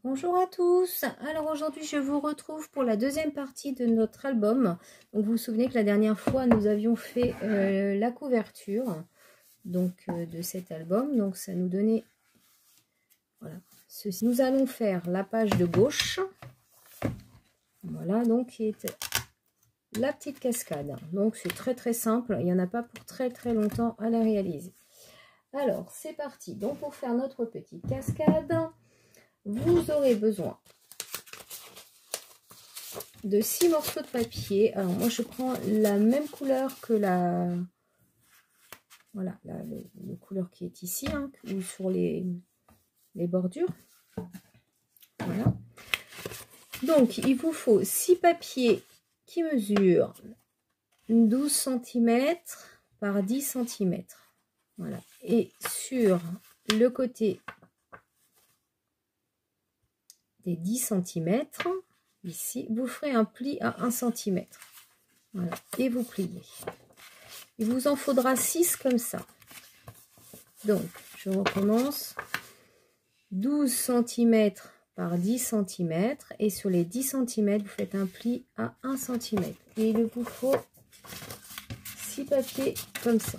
Bonjour à tous. Alors aujourd'hui je vous retrouve pour la deuxième partie de notre album. Donc vous vous souvenez que la dernière fois nous avions fait la couverture de cet album. Donc ça nous donnait voilà ceci. Nous allons faire la page de gauche. Voilà donc qui est la petite cascade. Donc c'est très simple. Il n'y en a pas pour très longtemps à la réaliser. Alors c'est parti. Donc pour faire notre petite cascade, vous aurez besoin de 6 morceaux de papier. Alors moi je prends la même couleur que la couleur qui est ici, hein, ou sur les bordures. Voilà. Donc il vous faut 6 papiers qui mesurent 12 cm par 10 cm. Voilà. Et sur le côté des 10 cm, ici, vous ferez un pli à 1 cm. Voilà. Et vous pliez. Il vous en faudra 6 comme ça. Donc, je recommence. 12 cm par 10 cm. Et sur les 10 cm, vous faites un pli à 1 cm. Et il vous faut 6 papiers comme ça.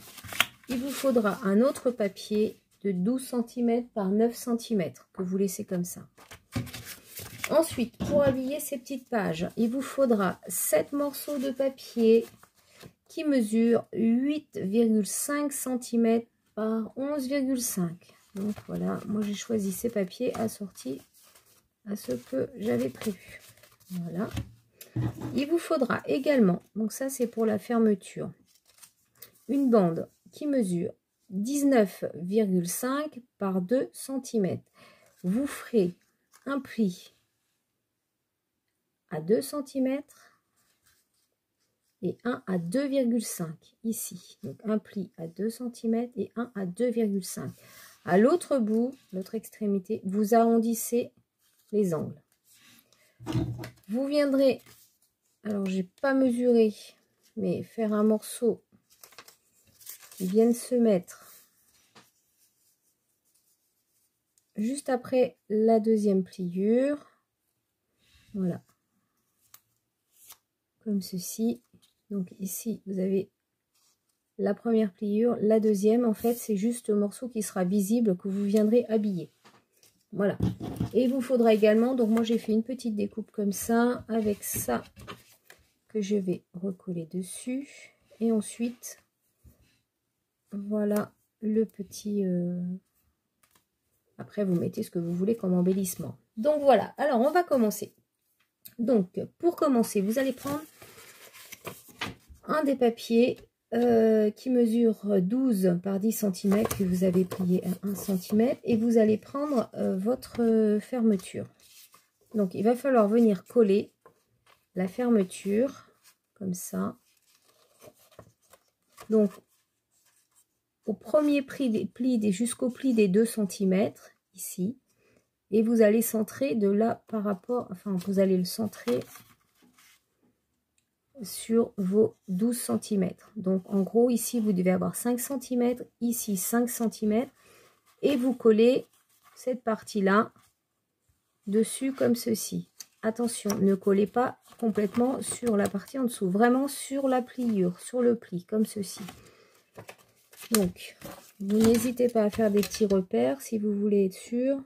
Il vous faudra un autre papier de 12 cm par 9 cm que vous laissez comme ça. Ensuite, pour habiller ces petites pages, il vous faudra 7 morceaux de papier qui mesurent 8,5 cm par 11,5. Donc voilà, moi j'ai choisi ces papiers assortis à ce que j'avais prévu. Voilà. Il vous faudra également, donc ça c'est pour la fermeture, une bande qui mesure 19,5 par 2 cm. Vous ferez un pli à 2 cm et un à 2,5 ici. Donc un pli à 2 cm et un à 2,5. À l'autre bout, l'autre extrémité, vous arrondissez les angles. Vous viendrez, alors j'ai pas mesuré, mais faire un morceau qui vienne se mettre juste après la deuxième pliure. Voilà. Comme ceci. Donc ici, vous avez la première pliure. La deuxième, en fait, c'est juste le morceau qui sera visible que vous viendrez habiller. Voilà. Et il vous faudra également, donc moi j'ai fait une petite découpe comme ça, avec ça que je vais recoller dessus. Et ensuite, voilà le petit... Après, vous mettez ce que vous voulez comme embellissement. Donc voilà. Alors, on va commencer. Donc, pour commencer, vous allez prendre un des papiers qui mesure 12 par 10 cm que vous avez plié à 1 cm et vous allez prendre votre fermeture. Donc, il va falloir venir coller la fermeture comme ça. Donc, au premier pli jusqu'au pli des 2 cm ici. Et vous allez centrer de là par rapport, enfin, vous allez le centrer sur vos 12 cm. Donc en gros ici vous devez avoir 5 cm, ici 5 cm et vous collez cette partie là dessus comme ceci. Attention, ne collez pas complètement sur la partie en dessous, vraiment sur la pliure, sur le pli comme ceci. Donc vous n'hésitez pas à faire des petits repères si vous voulez être sûr.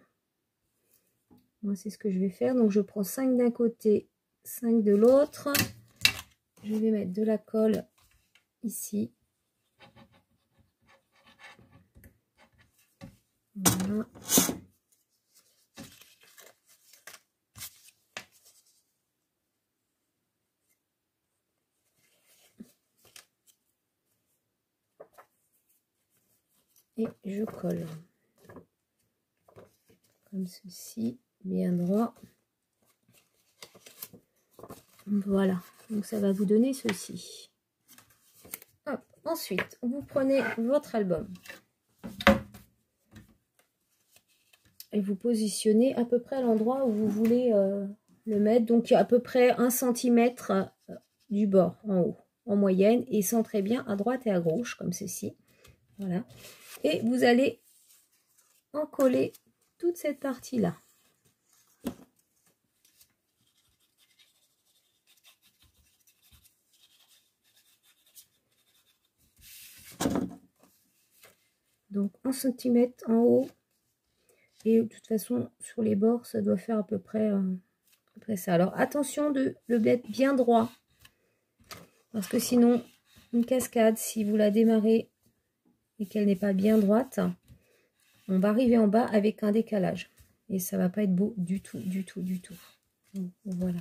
Moi c'est ce que je vais faire. Donc je prends 5 d'un côté, 5 de l'autre. Je vais mettre de la colle ici. Voilà. Et je colle. Comme ceci, bien droit. Voilà. Donc ça va vous donner ceci. Hop. Ensuite, vous prenez votre album. Et vous positionnez à peu près à l'endroit où vous voulez le mettre. Donc à peu près 1 cm du bord en haut, en moyenne. Et centrez bien à droite et à gauche, comme ceci. Voilà. Et vous allez en coller toute cette partie-là. Donc 1 cm en haut. Et de toute façon, sur les bords, ça doit faire à peu près ça. Alors attention de le mettre bien droit. Parce que sinon, une cascade, si vous la démarrez et qu'elle n'est pas bien droite, on va arriver en bas avec un décalage. Et ça va pas être beau du tout, du tout, du tout. Donc, voilà.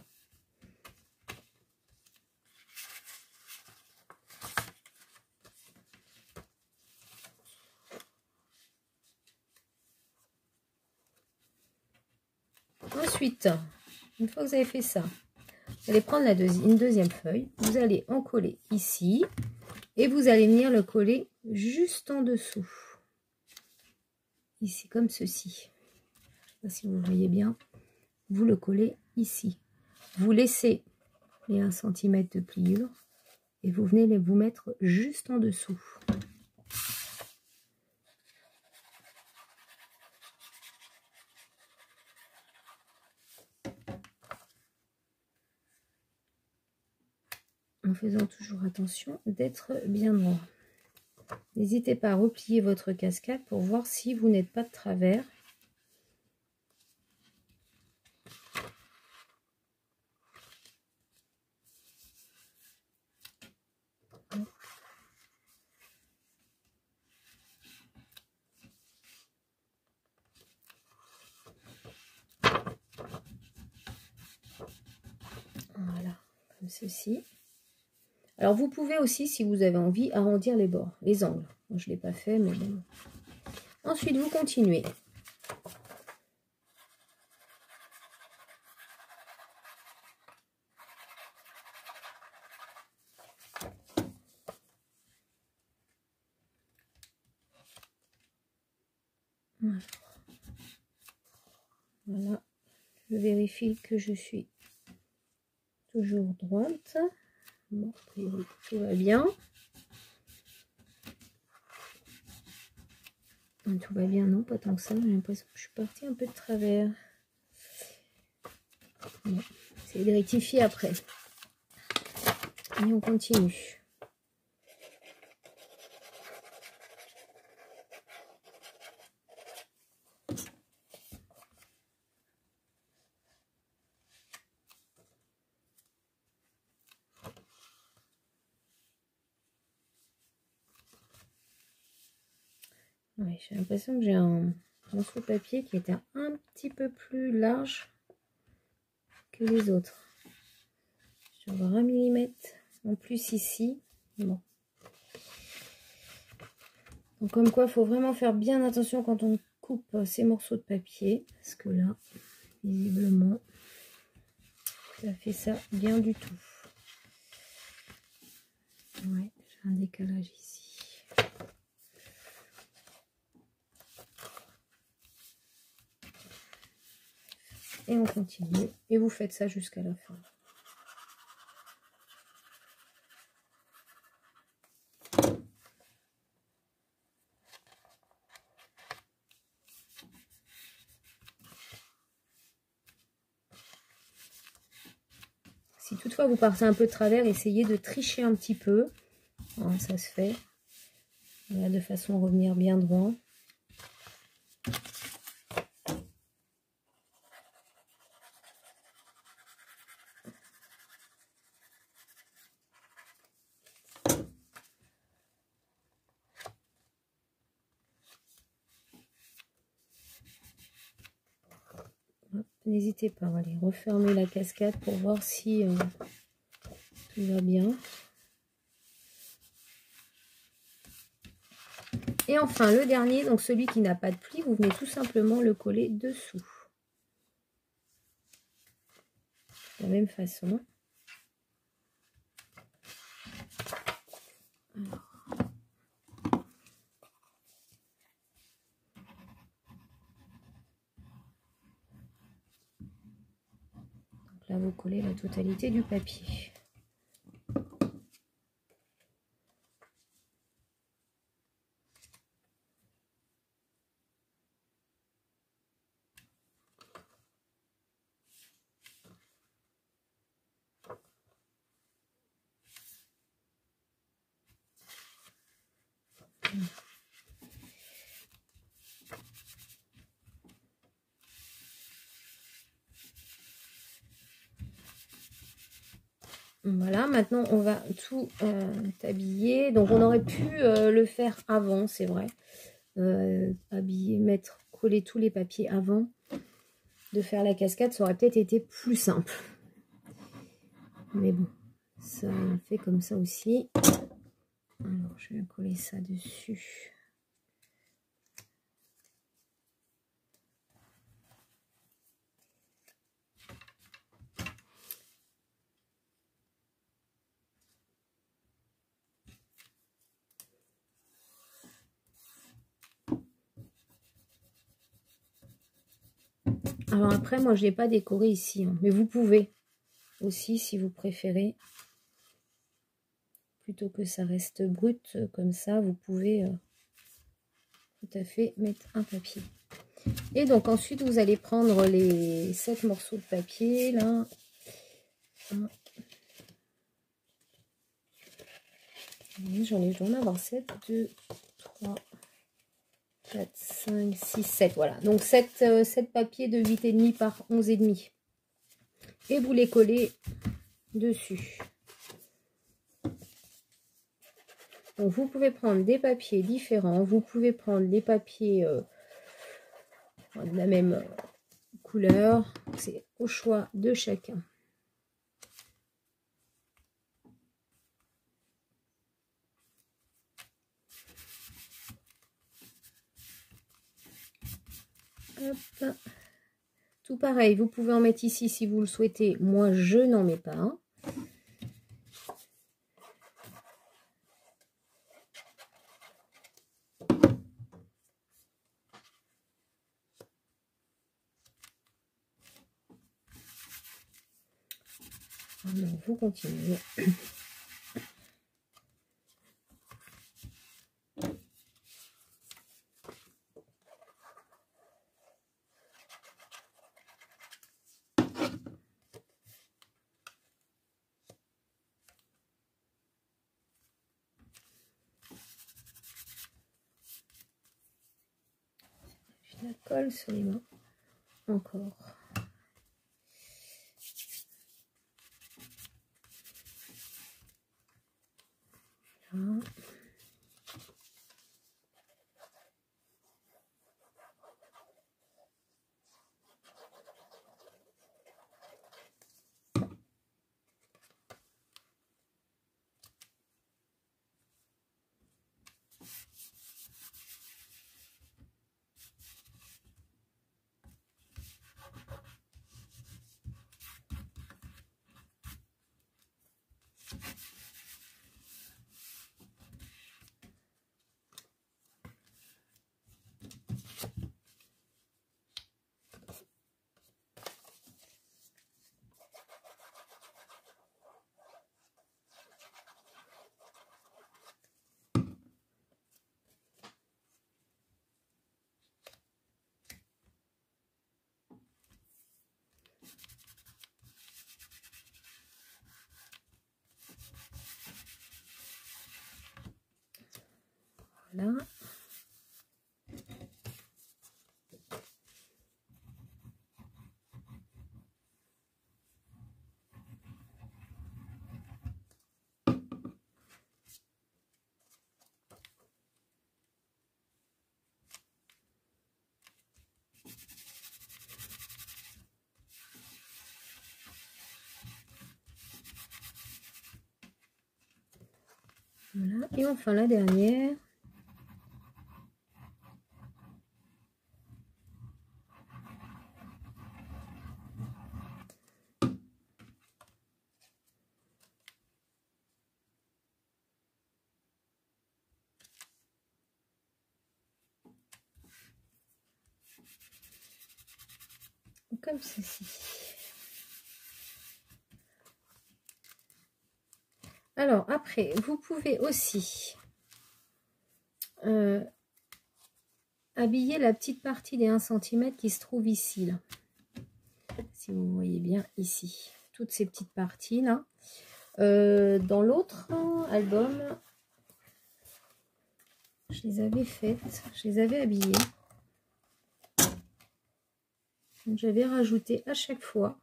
Ensuite, une fois que vous avez fait ça, vous allez prendre une deuxième feuille. Vous allez en coller ici. Et vous allez venir le coller juste en dessous. Ici, comme ceci. Je ne sais pas si vous voyez bien. Vous le collez ici. Vous laissez les 1 cm de pliure. Et vous venez vous mettre juste en dessous. En faisant toujours attention d'être bien droit. N'hésitez pas à replier votre cascade pour voir si vous n'êtes pas de travers. Voilà, comme ceci. Alors vous pouvez aussi, si vous avez envie, arrondir les bords, les angles. Moi, je ne l'ai pas fait, mais bon. Ensuite, vous continuez. Voilà, je vérifie que je suis toujours droite. Bon, a priori, tout va bien. Tout va bien, non, pas tant que ça. J'ai l'impression que je suis partie un peu de travers. Bon, c'est de rectifier après. Et on continue. Ouais, j'ai l'impression que j'ai un morceau de papier qui était un petit peu plus large que les autres. Je vais avoir 1 mm en plus ici. Bon. Donc comme quoi, il faut vraiment faire bien attention quand on coupe ces morceaux de papier. Parce que là, visiblement, ça fait ça bien du tout. Ouais, j'ai un décalage ici. Et on continue. Et vous faites ça jusqu'à la fin. Si toutefois vous partez un peu de travers, essayez de tricher un petit peu. Alors, ça se fait. Là, de façon à revenir bien droit. N'hésitez pas à aller refermer la cascade pour voir si tout va bien. Et enfin, le dernier, donc celui qui n'a pas de pli, vous venez tout simplement le coller dessous. De la même façon. Alors. Donc là, vous collez la totalité du papier. Voilà, maintenant on va tout habiller. Donc on aurait pu le faire avant, c'est vrai. Habiller, mettre, coller tous les papiers avant de faire la cascade, ça aurait peut-être été plus simple. Mais bon, ça fait comme ça aussi. Alors je vais coller ça dessus. Alors après, moi, je n'ai pas décoré ici, hein, mais vous pouvez aussi, si vous préférez. Plutôt que ça reste brut comme ça, vous pouvez tout à fait mettre un papier. Et donc ensuite, vous allez prendre les 7 morceaux de papier, là. Je dois en avoir 7, 2, 3, 4, 5, 6, 7. Voilà. Donc 7 papiers de 8,5 par 11,5. Et vous les collez dessus. Donc vous pouvez prendre des papiers différents. Vous pouvez prendre des papiers de la même couleur. C'est au choix de chacun. Hop. Tout pareil, vous pouvez en mettre ici si vous le souhaitez. Moi, je n'en mets pas. Alors, vous continuez. Je la colle sur les mains. Encore. Voilà. Voilà. Voilà. Et enfin la dernière. Comme ceci. Alors après, vous pouvez aussi habiller la petite partie des 1 cm qui se trouve ici, là. Si vous voyez bien ici. Toutes ces petites parties là. Dans l'autre album, je les avais faites, je les avais habillées. J'avais rajouté à chaque fois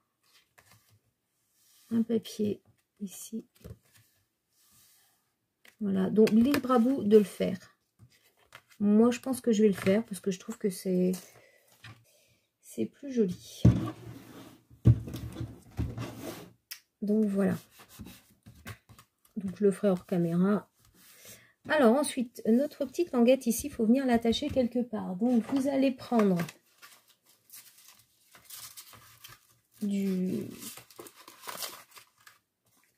un papier ici. Voilà, donc libre à vous de le faire. Moi, je pense que je vais le faire parce que je trouve que c'est plus joli. Donc voilà. Donc je le ferai hors caméra. Alors ensuite, notre petite languette ici, il faut venir l'attacher quelque part. Donc vous allez prendre du...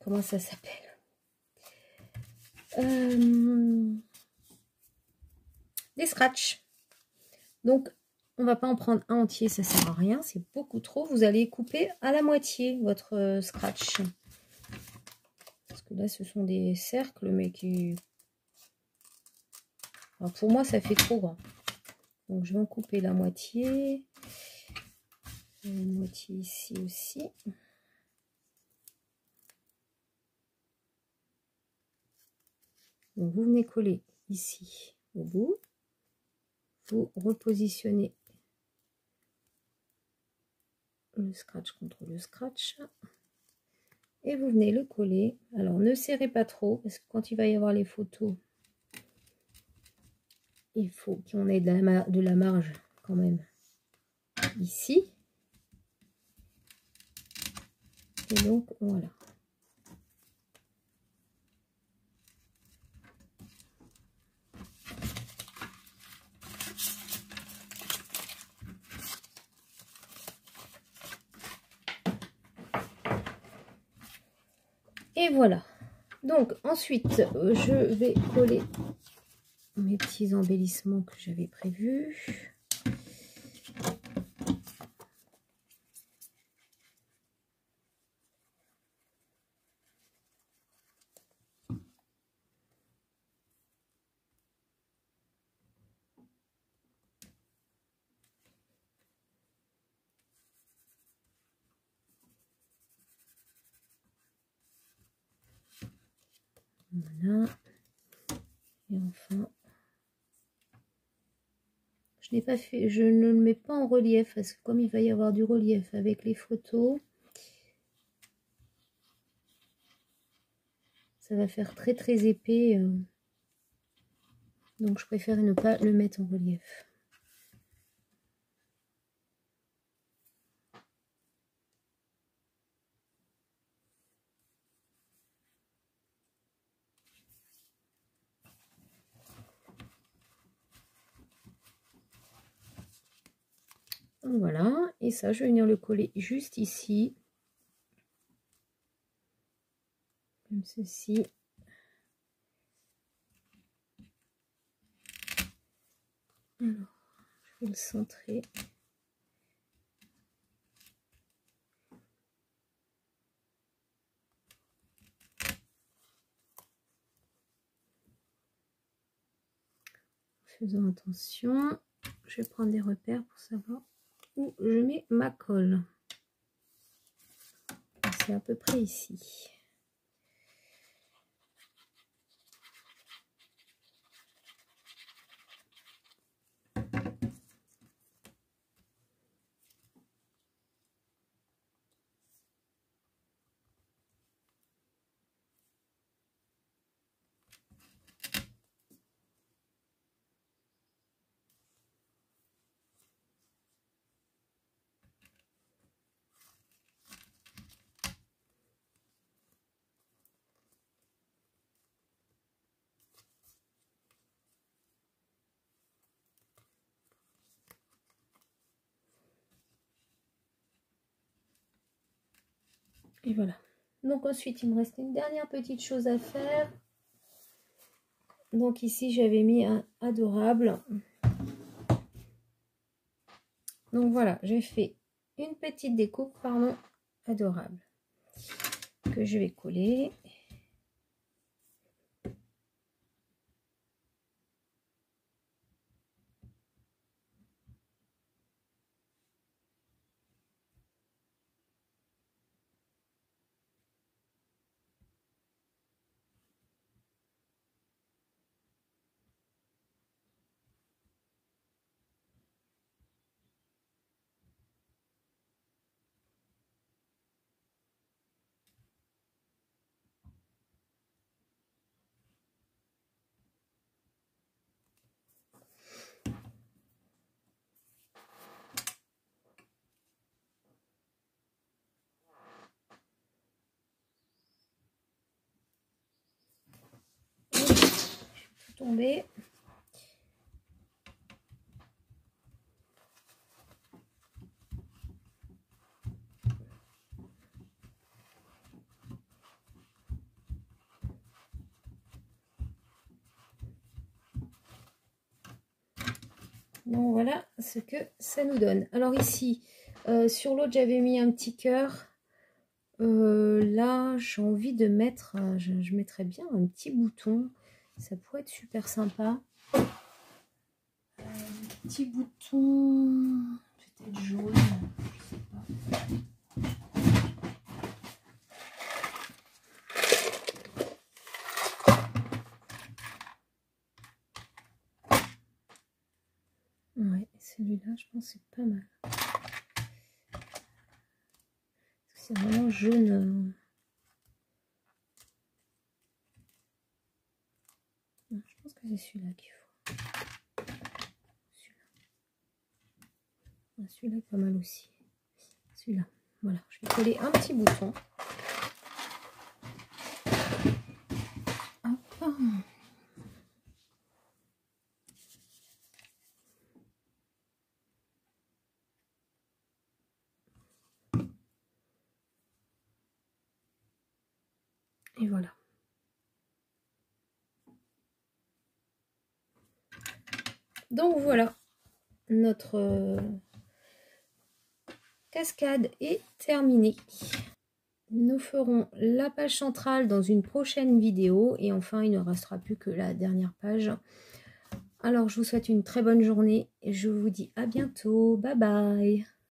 Comment ça s'appelle? Des scratchs. Donc on va pas en prendre un entier, ça sert à rien, c'est beaucoup trop. Vous allez couper à la moitié votre scratch. Parce que là, ce sont des cercles, mais qui... Alors, pour moi, ça fait trop grand. Donc, je vais en couper la moitié. Une moitié ici aussi. Donc, vous venez coller ici au bout. Vous repositionnez le scratch contre le scratch. Et vous venez le coller. Alors, ne serrez pas trop, parce que quand il va y avoir les photos, il faut qu'on ait de la marge quand même ici. Et donc, voilà. Et voilà. Donc, ensuite, je vais coller mes petits embellissements que j'avais prévus. Voilà. Et enfin, je ne le mets pas en relief parce que comme il va y avoir du relief avec les photos, ça va faire très très épais. Donc je préfère ne pas le mettre en relief. Voilà, et ça, je vais venir le coller juste ici. Comme ceci. Alors, je vais le centrer. Faisons attention. Je vais prendre des repères pour savoir où je mets ma colle. C'est à peu près ici. Et voilà. Donc ensuite, il me reste une dernière petite chose à faire. Donc ici, j'avais mis un adorable. Donc voilà, j'ai fait une petite découpe, pardon, adorable. Que je vais coller. tomber. Donc voilà ce que ça nous donne. Alors ici, sur l'autre, j'avais mis un petit cœur. Là, j'ai envie de mettre, je mettrais bien un petit bouton. Ça pourrait être super sympa. Petit bouton, peut-être jaune, je sais pas. Ouais, celui-là, je pense que c'est pas mal. C'est vraiment jaune. Je pense que c'est celui-là qu'il faut. Celui-là est pas mal aussi. Celui-là. Voilà, je vais coller un petit bouton. Hop. Et voilà. Donc voilà, notre cascade est terminée. Nous ferons la page centrale dans une prochaine vidéo. Et enfin, il ne restera plus que la dernière page. Alors, je vous souhaite une très bonne journée. Et je vous dis à bientôt. Bye bye.